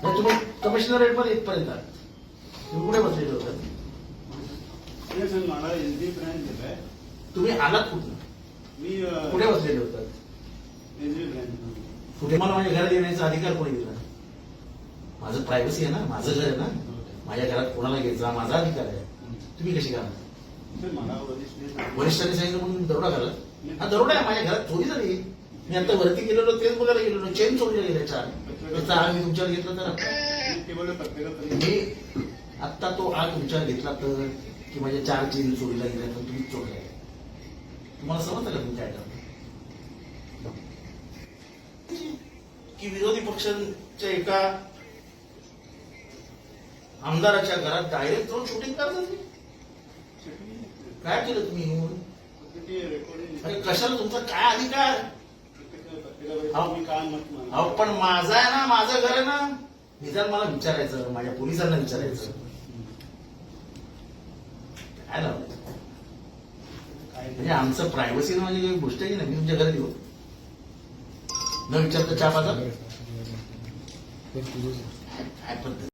तुम्ही कमिशनरेट मध्ये इथपर्यंत तुम्ही कुठे बसलेले होतात? तुम्ही आलात कुठून? मी कुठे बसलेले होतात? कुठे? मला माझ्या घरात येण्याचा अधिकार कोणी दिला? माझं प्रायव्हसी आहे ना, माझं घर आहे ना, माझ्या घरात कोणाला घ्यायचा माझा अधिकार आहे. तुम्ही कशी करणार? वरिष्ठांनी सांगितलं म्हणून दरोडा घाला? हा दरोडा आहे. माझ्या घरात चोरी झाली. मी आता वरती गेलेलो तेच बघायला गेलेलो, चेन चोरीला गेल्या चार. आग मी तुमच्यावर घेतला तर मी आत्ता तो आग तुमच्यावर घेतला तर की माझ्या 4 चेन चोरीला गेल्या तर तुम्ही चोरलाय. तुम्हाला समजतं का तुम्ही काय करता? की विरोधी पक्षांच्या एका आमदाराच्या घरात डायरेक्ट जाऊन शूटिंग करतात. काय केलं तुम्ही? अरे कशाला? तुमचा काय अधिकार? पण माझा आहे ना, माझं घर आहे ना. निदान मला विचारायचं, माझ्या पोलिसांना विचारायचं. काय लावलं? म्हणजे आमचं प्रायव्हसी म्हणजे काही गोष्ट आहे ना. मी तुमच्या घरात येऊ न विचारता चहा पाजा? काय पद्धत?